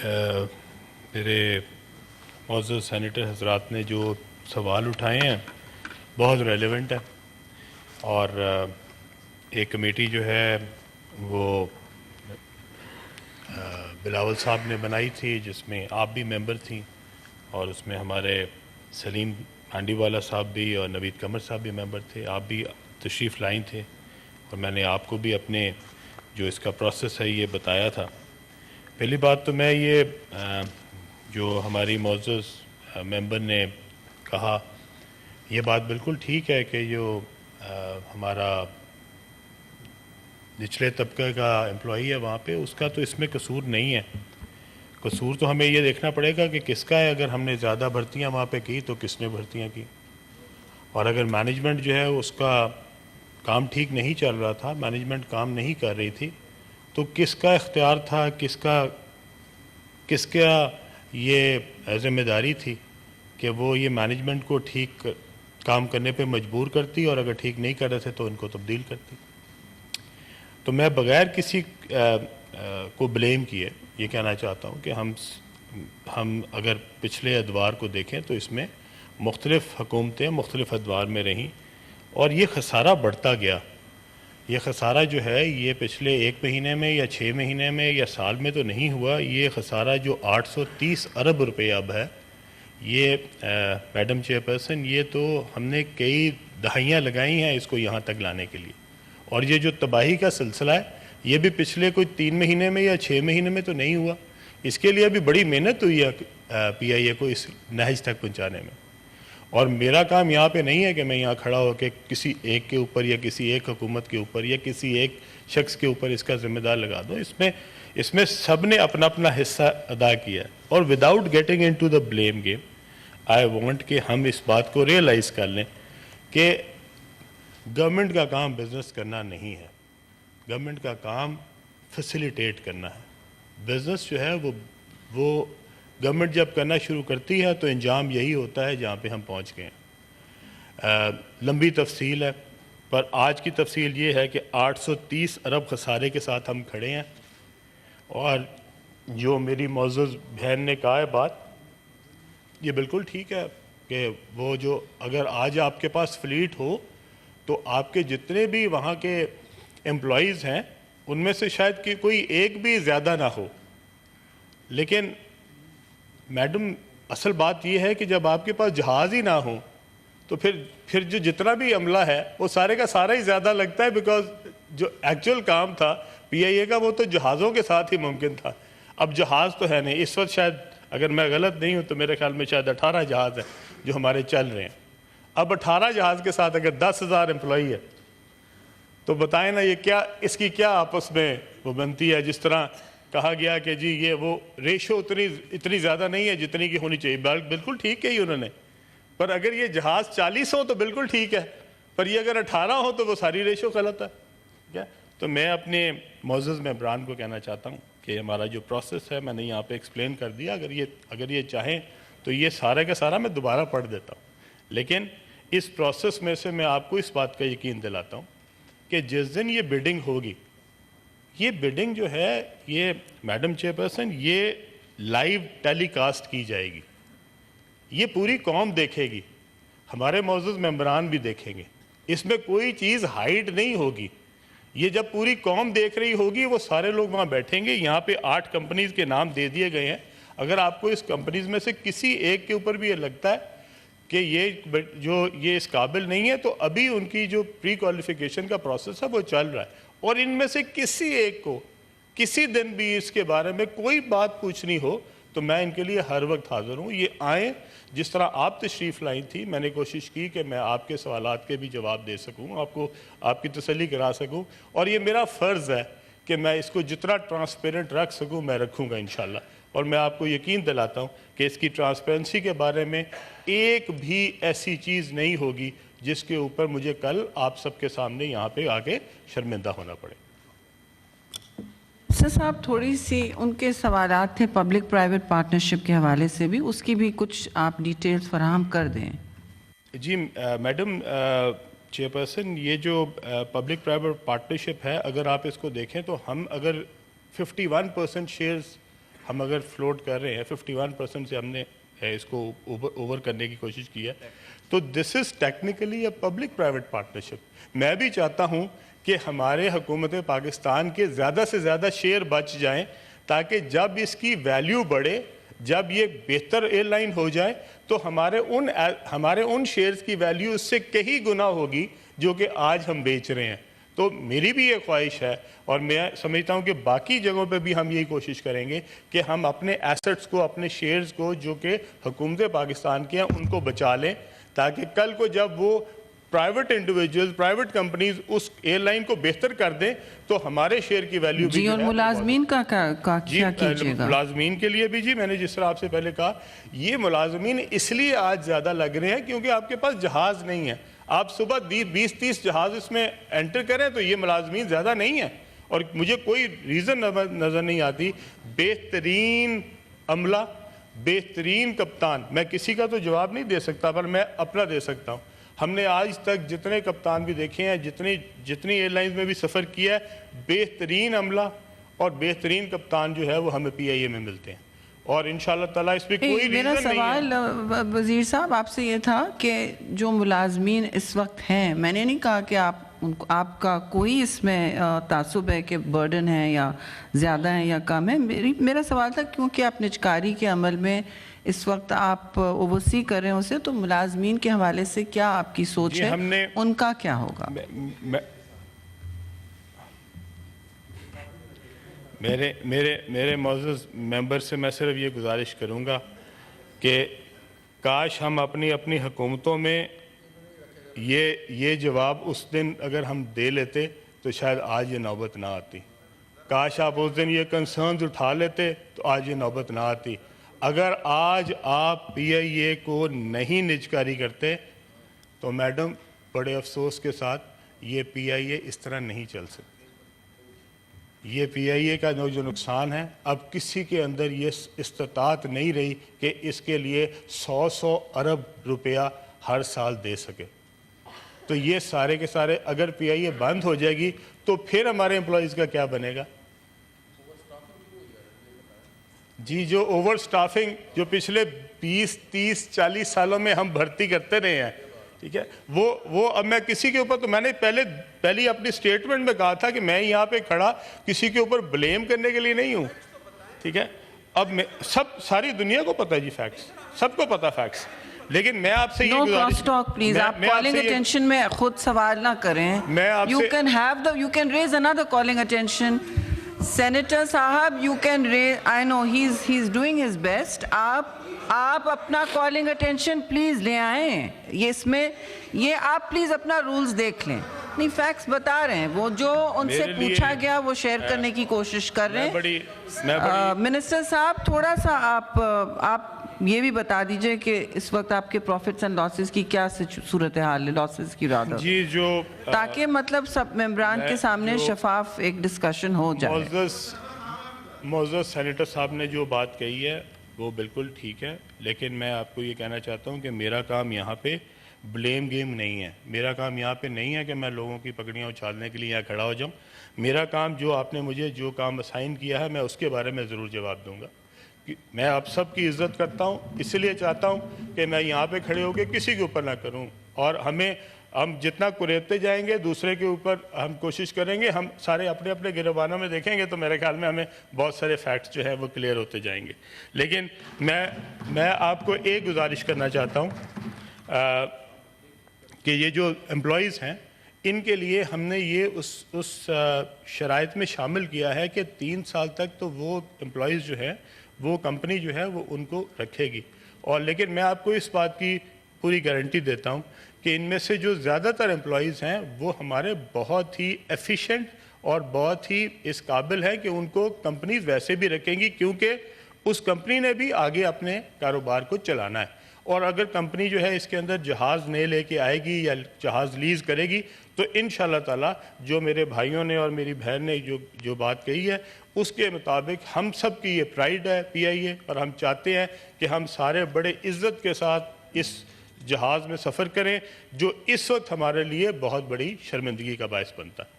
میرے معزز سینیٹر حضرات نے جو سوال اٹھائے ہیں بہت ریلیونٹ ہے، اور ایک کمیٹی جو ہے وہ بلاول صاحب نے بنائی تھی جس میں آپ بھی ممبر تھیں، اور اس میں ہمارے سلیم ہانڈی والا صاحب بھی اور نوید قمر صاحب بھی ممبر تھے، آپ بھی تشریف لائیں تھے، اور میں نے آپ کو بھی اپنے جو اس کا پروسیس ہے یہ بتایا تھا۔ پہلی بات تو میں یہ جو ہماری معزز ممبر نے کہا یہ بات بالکل ٹھیک ہے کہ جو ہمارا نچلے طبقے کا امپلائی ہے وہاں پہ اس کا تو اس میں قصور نہیں ہے۔ قصور تو ہمیں یہ دیکھنا پڑے گا کہ کس کا ہے۔ اگر ہم نے زیادہ بھرتیاں وہاں پہ کی تو کس نے بھرتیاں کی، اور اگر مینجمنٹ جو ہے اس کا کام ٹھیک نہیں چل رہا تھا، مینجمنٹ کام نہیں کر رہی تھی، تو کس کا اختیار تھا، کس کا یہ ذمہ داری تھی کہ وہ یہ مینجمنٹ کو ٹھیک کام کرنے پہ مجبور کرتی، اور اگر ٹھیک نہیں کر رہے تھے تو ان کو تبدیل کرتی۔ تو میں بغیر کسی کو بلیم کیے یہ کہنا چاہتا ہوں کہ ہم اگر پچھلے ادوار کو دیکھیں تو اس میں مختلف حکومتیں مختلف ادوار میں رہیں، اور یہ خسارہ بڑھتا گیا۔ یہ خسارہ جو ہے یہ پچھلے 1 مہینے میں یا 6 مہینے میں یا سال میں تو نہیں ہوا، یہ خسارہ جو 830 ارب روپے اب ہے، یہ میڈم چیئر پرسن یہ تو ہم نے کئی دہائیاں لگائی ہیں اس کو یہاں تک لانے کے لیے، اور یہ جو تباہی کا سلسلہ ہے یہ بھی پچھلے کوئی 3 مہینے میں یا 6 مہینے میں تو نہیں ہوا۔ اس کے لیے بھی بڑی محنت ہوئی ہے پی آئی اے کو اس نہج تک پہنچانے میں، اور میرا کام یہاں پہ نہیں ہے کہ میں یہاں کھڑا ہو کے کسی ایک کے اوپر یا کسی ایک حکومت کے اوپر یا کسی ایک شخص کے اوپر اس کا ذمہ دار لگا دوں۔ اس میں سب نے اپنا اپنا حصہ ادا کیا ہے، اور without getting into the blame game I want کہ ہم اس بات کو ریئلائز کر لیں کہ گورنمنٹ کا کام بزنس کرنا نہیں ہے، گورنمنٹ کا کام فیسیلیٹیٹ کرنا ہے۔ بزنس جو ہے وہ گورنمنٹ جب کرنا شروع کرتی ہے تو انجام یہی ہوتا ہے جہاں پہ ہم پہنچ گئے ہیں۔ لمبی تفصیل ہے، پر آج کی تفصیل یہ ہے کہ 830 ارب خسارے کے ساتھ ہم کھڑے ہیں، اور جو میری معزز بہن نے کہا ہے بات یہ بالکل ٹھیک ہے کہ وہ جو اگر آج آپ کے پاس فلیٹ ہو تو آپ کے جتنے بھی وہاں کے امپلائیز ہیں ان میں سے شاید کہ کوئی ایک بھی زیادہ نہ ہو، لیکن میڈم اصل بات یہ ہے کہ جب آپ کے پاس جہاز ہی نہ ہو تو پھر جو جتنا بھی عملہ ہے وہ سارے کا سارا ہی زیادہ لگتا ہے، بیکاز جو ایکچوئل کام تھا پی آئی اے کا وہ تو جہازوں کے ساتھ ہی ممکن تھا۔ اب جہاز تو ہے نہیں، اس وقت شاید اگر میں غلط نہیں ہوں تو میرے خیال میں شاید 18 جہاز ہیں جو ہمارے چل رہے ہیں۔ اب 18 جہاز کے ساتھ اگر 10,000 امپلائی ہے تو بتائیں نا یہ کیا، اس کی کیا آپس میں وہ بنتی ہے۔ جس طرح کہا گیا کہ جی یہ وہ ریشو اتنی زیادہ نہیں ہے جتنی کی ہونی چاہیے، بالکل ٹھیک ہے ہی انہوں نے، پر اگر یہ جہاز 40 ہو تو بالکل ٹھیک ہے، پر یہ اگر 18 ہو تو وہ ساری ریشو غلط ہے۔ تو میں اپنے معزز ممبران کو کہنا چاہتا ہوں کہ ہمارا جو پروسیس ہے میں نے یہاں پہ ایکسپلین کر دیا، اگر یہ چاہیں تو یہ سارا کا سارا میں دوبارہ پڑھ دیتا ہوں، لیکن اس پروسیس میں سے میں آپ کو اس بات کا یقین دلاتا ہوں کہ جس دن یہ بڈنگ ہوگی، یہ بڈنگ جو ہے یہ میڈم چیئر پرسن یہ لائیو ٹیلی کاسٹ کی جائے گی، یہ پوری قوم دیکھے گی، ہمارے معزز ممبران بھی دیکھیں گے، اس میں کوئی چیز ہائیڈ نہیں ہوگی۔ یہ جب پوری قوم دیکھ رہی ہوگی وہ سارے لوگ وہاں بیٹھیں گے۔ یہاں پہ 8 کمپنیز کے نام دے دیے گئے ہیں، اگر آپ کو اس کمپنیز میں سے کسی ایک کے اوپر بھی یہ لگتا ہے کہ یہ اس قابل نہیں ہے تو ابھی ان کی جو پری کوالیفیکیشن کا پروسیس ہے وہ چل رہا ہے، اور ان میں سے کسی ایک کو کسی دن بھی اس کے بارے میں کوئی بات پوچھنی ہو تو میں ان کے لیے ہر وقت حاضر ہوں۔ یہ آئیں، جس طرح آپ تشریف لائیں تھی، میں نے کوشش کی کہ میں آپ کے سوالات کے بھی جواب دے سکوں، آپ کی تسلی کرا سکوں، اور یہ میرا فرض ہے کہ میں اس کو جتنا ٹرانسپیرنٹ رکھ سکوں میں رکھوں گا انشاءاللہ، اور میں آپ کو یقین دلاتا ہوں کہ اس کی ٹرانسپیرنسی کے بارے میں ایک بھی ایسی چیز نہیں ہوگی جس کے اوپر مجھے کل آپ سب کے سامنے یہاں پہ آگے شرمندہ ہونا پڑے۔ سر صاحب تھوڑی سی ان کے سوالات تھے پبلک پرائیویٹ پارٹنرشپ کے حوالے سے بھی، اس کی بھی کچھ آپ ڈیٹیلز فراہم کر دیں۔ جی میڈم چیئر پرسن، یہ جو پبلک پرائیویٹ پارٹنرشپ ہے اگر آپ اس کو دیکھیں تو ہم اگر 51% شیئرز ہم اگر فلوٹ کر رہے ہیں 51% سے ہم نے اس کو اوور کرنے کی کوشش کی ہے, تو this is technically a public private partnership. میں بھی چاہتا ہوں کہ ہمارے حکومت پاکستان کے زیادہ سے زیادہ شیئر بچ جائیں, تاکہ جب اس کی ویلیو بڑھے, جب یہ بہتر ایئر لائن ہو جائے, تو ہمارے ان شیئرز کی ویلیو اس سے کئی گنا ہوگی جو کہ آج ہم بیچ رہے ہیں. تو میری بھی یہ خواہش ہے, اور میں سمجھتا ہوں کہ باقی جگہوں پہ بھی ہم یہی کوشش کریں گے کہ ہم اپنے ایسٹس کو, اپنے شیئرز کو جو کہ حکومت پاکستان کے ہیں ان کو بچا لیں, تاکہ کل کو جب وہ پرائیویٹ انڈیویجول, پرائیویٹ کمپنیز اس ایئر لائن کو بہتر کر دیں, تو ہمارے شیئر کی ویلیو بھی جی. اور ملازمین کا کیا کیجیے گا؟ ملازمین کے لیے بھی جی, میں نے جس طرح آپ سے پہلے کہا, یہ ملازمین اس لیے آج زیادہ لگ رہے ہیں کیونکہ آپ کے پاس جہاز نہیں ہے. آپ صبح 20-30 جہاز اس میں انٹر کریں تو یہ ملازمین زیادہ نہیں ہیں. اور مجھے کوئی ریزن نظر نہیں آتی. بہترین عملہ, بہترین کپتان, میں کسی کا تو جواب نہیں دے سکتا پر میں اپنا دے سکتا ہوں. ہم نے آج تک جتنے کپتان بھی دیکھے ہیں, جتنی ایئر لائنز میں بھی سفر کیا ہے, بہترین عملہ اور بہترین کپتان جو ہے وہ ہمیں پی آئی اے میں ملتے ہیں. اور انشاءاللہ تعالیٰ اس پہ کوئی ریزن نہیں ہے. میرا سوال وزیر صاحب آپ سے یہ تھا کہ جو ملازمین اس وقت ہیں, میں نے نہیں کہا کہ آپ کا کوئی اس میں تعصب ہے کہ برڈن ہے یا زیادہ ہے یا کم ہے. میرا سوال تھا کیونکہ آپ نجکاری کے عمل میں اس وقت آپ اوورسی کر رہے ہیں اسے, تو ملازمین کے حوالے سے کیا آپ کی سوچ ہے, ان کا کیا ہوگا؟ میرے معزز ممبر سے میں صرف یہ گزارش کروں گا کہ کاش ہم اپنی حکومتوں میں یہ جواب اس دن اگر ہم دے لیتے تو شاید آج یہ نوبت نہ آتی. کاش آپ اس دن یہ کنسرنز اٹھا لیتے تو آج یہ نوبت نہ آتی. اگر آج آپ پی آئی اے کو نہیں نجکاری کرتے تو میڈم بڑے افسوس کے ساتھ یہ پی آئی اے اس طرح نہیں چل سکتی. یہ پی آئی اے کا جو نقصان ہے, اب کسی کے اندر یہ استطاعت نہیں رہی کہ اس کے لیے 100 ارب روپیہ ہر سال دے سکے. تو یہ سارے کے سارے اگر پی آئی اے بند ہو جائے گی تو پھر ہمارے امپلائیز کا کیا بنے گا؟ جی, جو اوور سٹافنگ جو پچھلے 20-30-40 سالوں میں ہم بھرتی کرتے رہے ہیں, ٹھیک ہے, وہ اب میں کسی کے اوپر, تو میں نے پہلی اپنی سٹیٹمنٹ میں کہا تھا کہ میں یہاں پہ کھڑا کسی کے اوپر بلیم کرنے کے لیے نہیں ہوں, ٹھیک ہے. اب ساری دنیا کو پتہ ہے جی فیکٹس, سب کو پتہ فیکٹس, لیکن میں آپ سے یہ گزارش, پلیز آپ کالنگ اٹینشن میں خود سوال نہ کریں. You can raise another calling attention. Senator صاحب you can raise, I know he's doing his best. آپ اپنا کالنگ اٹینشن پلیز لے آئیں. اس میں یہ آپ پلیز اپنا رولز دیکھ لیں. نہیں, فیکٹس بتا رہے ہیں, وہ جو ان سے پوچھا گیا وہ شیئر کرنے کی کوشش کر رہے ہیں. منسٹر صاحب تھوڑا سا آپ یہ بھی بتا دیجئے کہ اس وقت آپ کے پروفٹس اینڈ لاسز کی کیا صورتحال ہے, لاسز کی رادر, جی, جو تاکہ مطلب سب ممبران کے سامنے شفاف ایک ڈسکشن ہو جائے. معزز سینیٹر صاحب نے جو بات کہی ہے وہ بالکل ٹھیک ہے, لیکن میں آپ کو یہ کہنا چاہتا ہوں کہ میرا کام یہاں پہ بلیم گیم نہیں ہے. میرا کام یہاں پہ نہیں ہے کہ میں لوگوں کی پکڑیاں اچھالنے کے لیے یہاں کھڑا ہو جاؤں. میرا کام, جو آپ نے مجھے جو کام اسائن کیا ہے, میں اس کے بارے میں ضرور جواب دوں گا. میں آپ سب کی عزت کرتا ہوں, اس لیے چاہتا ہوں کہ میں یہاں پہ کھڑے ہو کے کسی کے اوپر نہ کروں, اور ہم جتنا کریتے جائیں گے دوسرے کے اوپر ہم کوشش کریں گے, ہم سارے اپنے اپنے گریبانوں میں دیکھیں گے تو میرے خیال میں ہمیں بہت سارے فیکٹس جو ہیں وہ کلیئر ہوتے جائیں گے. لیکن میں آپ کو ایک گزارش کرنا چاہتا ہوں کہ یہ جو امپلائیز ہیں ان کے لیے ہم نے یہ اس شرائط میں شامل کیا ہے کہ 3 سال تک تو وہ امپلائیز جو ہے وہ کمپنی جو ہے وہ ان کو رکھے گی. اور لیکن میں آپ کو اس بات کی پوری گارنٹی دیتا ہوں کہ ان میں سے جو زیادہ تر امپلائیز ہیں وہ ہمارے بہت ہی ایفیشینٹ اور بہت ہی اس قابل ہیں کہ ان کو کمپنیز ویسے بھی رکھیں گی, کیونکہ اس کمپنی نے بھی آگے اپنے کاروبار کو چلانا ہے. اور اگر کمپنی جو ہے اس کے اندر جہاز نئے لے کے آئے گی یا جہاز لیز کرے گی تو انشاءاللہ تعالی جو میرے بھائیوں نے اور میری بہن نے جو بات کہی ہے اس کے مطابق ہم سب کی یہ پرائیڈ ہے پی آئی اے, اور ہم چاہتے ہیں کہ ہم سارے بڑے عزت کے ساتھ اس جہاز میں سفر کریں جو اس وقت ہمارے لیے بہت بڑی شرمندگی کا باعث بنتا ہے.